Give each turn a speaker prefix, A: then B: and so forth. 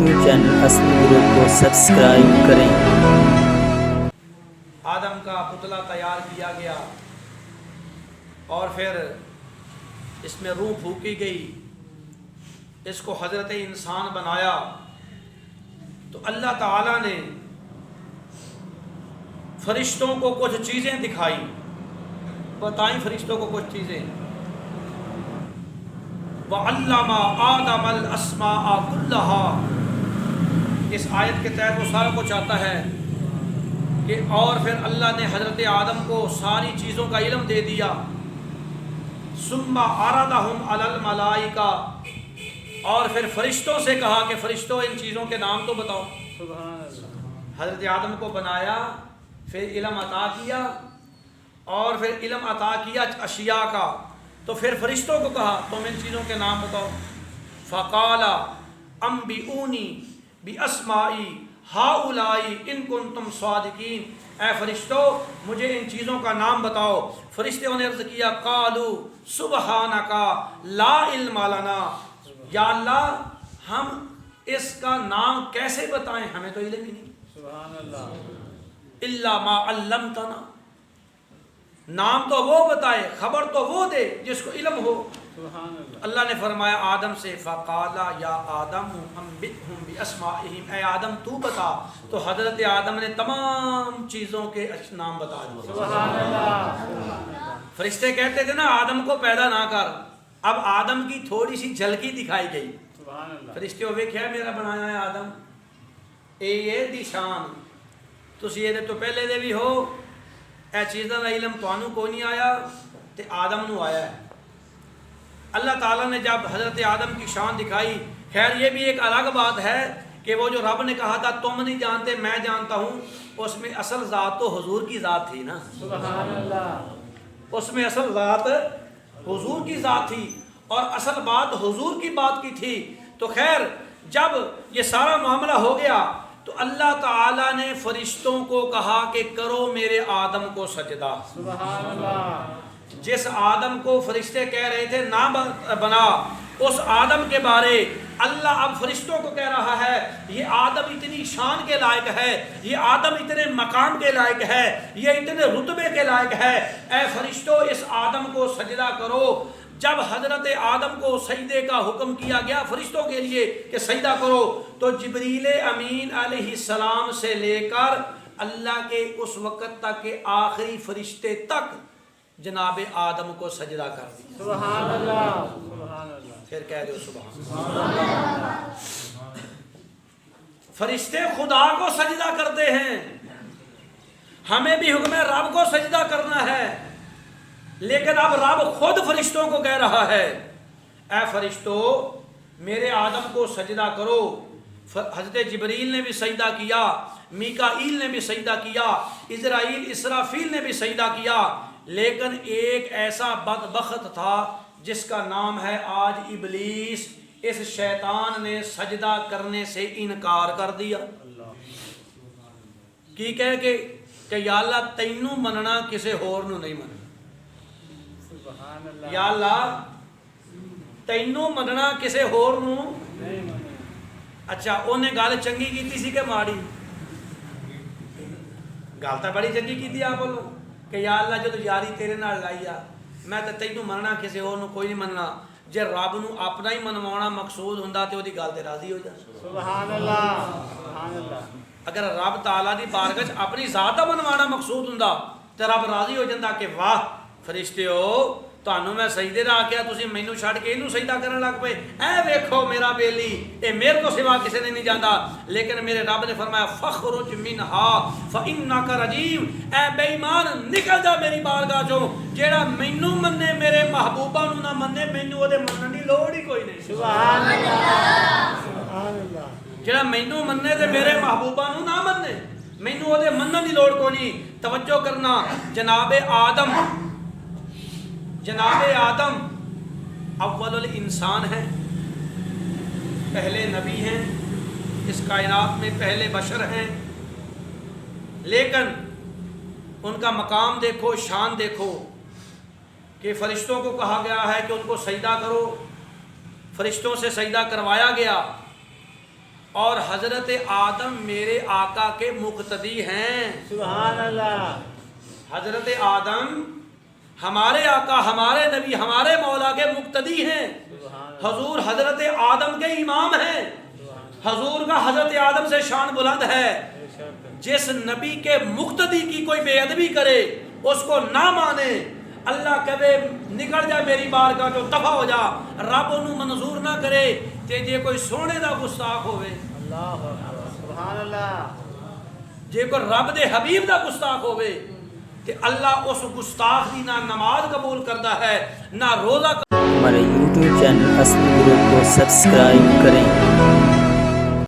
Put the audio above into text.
A: YouTube channel اصلی group کو subscribe کریں۔
B: آدم کا پتلا تیار کیا گیا اور پھر اس میں روح پھونکی گئی، اس کو حضرت انسان بنایا تو اللہ تعالیٰ نے فرشتوں کو کچھ چیزیں دکھائی، بتائیں فرشتوں کو کچھ چیزیں۔ وَعَلَّمَ آدَمَ الْأَسْمَاءَ كُلَّهَا، اس آیت کے تحت وہ سارا کچھ آتا ہے کہ اور پھر اللہ نے حضرت آدم کو ساری چیزوں کا علم دے دیا۔ ثُمَّ عَرَضَهُمْ عَلَى الْمَلَائِكَةِ، اور پھر فرشتوں سے کہا کہ فرشتوں ان چیزوں کے نام تو بتاؤ۔ حضرت آدم کو بنایا، پھر علم عطا کیا اور پھر علم عطا کیا اشیاء کا، تو پھر فرشتوں کو کہا تم ان چیزوں کے نام بتاؤ۔ فقال انبئونی باسمائی ہؤلاء ان کنتم صادقین، اے فرشتوں مجھے ان چیزوں کا نام بتاؤ۔ فرشتوں نے عرض کیا قالوا سبحانک لا علم لنا، یا اللہ ہم اس کا نام کیسے بتائیں، ہمیں تو علم ہی نہیں۔ سبحان اللہ، الا ما علمتنا، نام تو وہ بتائے، خبر تو وہ دے جس کو علم ہو۔ سبحان اللہ۔ اللہ نے فرمایا آدم سے فقال یا آدم انبئهم باسمائهم، اے آدم تو بتا، تو حضرت آدم نے تمام چیزوں کے نام بتا دیے۔ سبحان اللہ۔ فرشتے کہتے تھے نا آدم کو پیدا نہ کر، اب آدم کی تھوڑی سی جھلکی دکھائی گئی۔ سبحان اللہ۔ فرشتے ویکھیا میرا بنایا ہے آدم، اے دی شان، تسی یہ تو پہلے دے بھی ہو، اے چیزاں کا علم تانوں کوئی نہیں آیا تے آدم نو آیا ہے۔ اللہ تعالیٰ نے جب حضرت آدم کی شان دکھائی، خیر یہ بھی ایک الگ بات ہے کہ وہ جو رب نے کہا تھا تم نہیں جانتے میں جانتا ہوں، اس میں اصل ذات تو حضور کی ذات تھی نا۔ سبحان اللہ۔ اس میں اصل ذات حضور کی ذات تھی اور اصل بات حضور کی بات کی تھی۔ تو خیر جب یہ سارا معاملہ ہو گیا تو اللہ تعالیٰ نے فرشتوں کو کہا کہ کرو میرے آدم کو سجدہ۔ سبحان اللہ۔ جس آدم کو فرشتے کہہ رہے تھے نہ بنا، اس آدم کے بارے اللہ اب فرشتوں کو کہہ رہا ہے یہ آدم اتنی شان کے لائق ہے، یہ آدم اتنے مقام کے لائق ہے، یہ اتنے رتبے کے لائق ہے، اے فرشتوں اس آدم کو سجدہ کرو۔ جب حضرت آدم کو سجدے کا حکم کیا گیا فرشتوں کے لیے کہ سجدہ کرو، تو جبریل امین علیہ السلام سے لے کر اللہ کے اس وقت تک کہ آخری فرشتے تک جناب آدم کو سجدہ کر دیا۔ سبحان اللہ، سبحان اللہ، پھر کہہ دو سبحان اللہ۔ فرشتے خدا کو سجدہ کرتے ہیں، ہمیں بھی حکم رب کو سجدہ کرنا ہے، لیکن اب رب خود فرشتوں کو کہہ رہا ہے اے فرشتوں میرے آدم کو سجدہ کرو۔ حضرت جبریل نے بھی سجدہ کیا، میکائیل نے بھی سجدہ کیا، عزرائیل اسرافیل نے بھی سجدہ کیا، لیکن ایک ایسا بدبخت تھا جس کا نام ہے آج ابلیس، اس شیطان نے سجدہ کرنے سے انکار کر دیا۔ کی کہہ کے کہ یا اللہ تینوں مننا کسے ہور نو نہیں مننا، یا اللہ تینوں مننا کسے ہور نو نہیں مننا۔ اچھا انہیں گل چنگی کیتی سی کہ ماڑی؟ گل تو بڑی چنگی کیتی آپ لوگ کہ یا اللہ جدو یاری تیرے نال لائی آ، میں تو تینوں مننا کسے ہور نو کوئی نہیں مننا، جے رب نو اپنا ہی منوانا مقصود ہوندا تے اودی گل تے راضی ہو جا۔ سبحان اللہ، سبحان اللہ۔ اگر رب تعالیٰ دی بارگاہ وچ اپنی ذات دا منوانا مقصود ہوندا تے رب راضی ہو جاندا کہ واہ فرشتیو تانوں میں سجدے دا آکھیا تسی مینوں چھڈ کے اینوں سجدہ کرن لگ پئے، اے ویکھو میرا بیلی اے میرے تو سوا کسے نے نہیں جاندا، لیکن میرے رب نے فرمایا فخرج منہا فانک رجیم، اے بے ایمان نکل جا میری بارگاہ چوں، جیڑا مینوں مننے میرے محبوباں نوں نہ مننے مینوں اودے منن دی لوڑ ہی کوئی نہیں۔ سبحان اللہ، سبحان اللہ۔ جیڑا مینوں مننے تے میرے محبوباں نوں نہ مننے مینوں اودے منن دی لوڑ کوئی نہیں۔ توجہ کرنا، جناب آدم اول الانسان ہیں، پہلے نبی ہیں، اس کائنات میں پہلے بشر ہیں، لیکن ان کا مقام دیکھو، شان دیکھو کہ فرشتوں کو کہا گیا ہے کہ ان کو سجدہ کرو، فرشتوں سے سجدہ کروایا گیا، اور حضرت آدم میرے آقا کے مقتدی ہیں.
C: سبحان اللہ.
B: حضرت آدم ہمارے آقا، ہمارے نبی، ہمارے مولا کے مقتدی ہیں. حضور حضرت آدم کے امام ہیں. حضور کا حضرت آدم سے شان بلند ہے. جس نبی کے مقتدی کی کوئی بے ادبی کرے، اس کو نہ مانے، اللہ کہے نکل جا میری بارگاہ جو دفع ہو جا، رب انہوں منظور نہ کرے تے جے کوئی سونے دا گستاخ ہوئے.
C: اللہ سبحان اللہ.
B: جے کوئی رب دے حبیب دا گستاخ ہوئے کہ اللہ اس گستاخ دی نہ نماز قبول کرتا ہے نہ روزہ.
A: ہمارے YouTube چینل اصلی گروپ کو سبسکرائب کریں.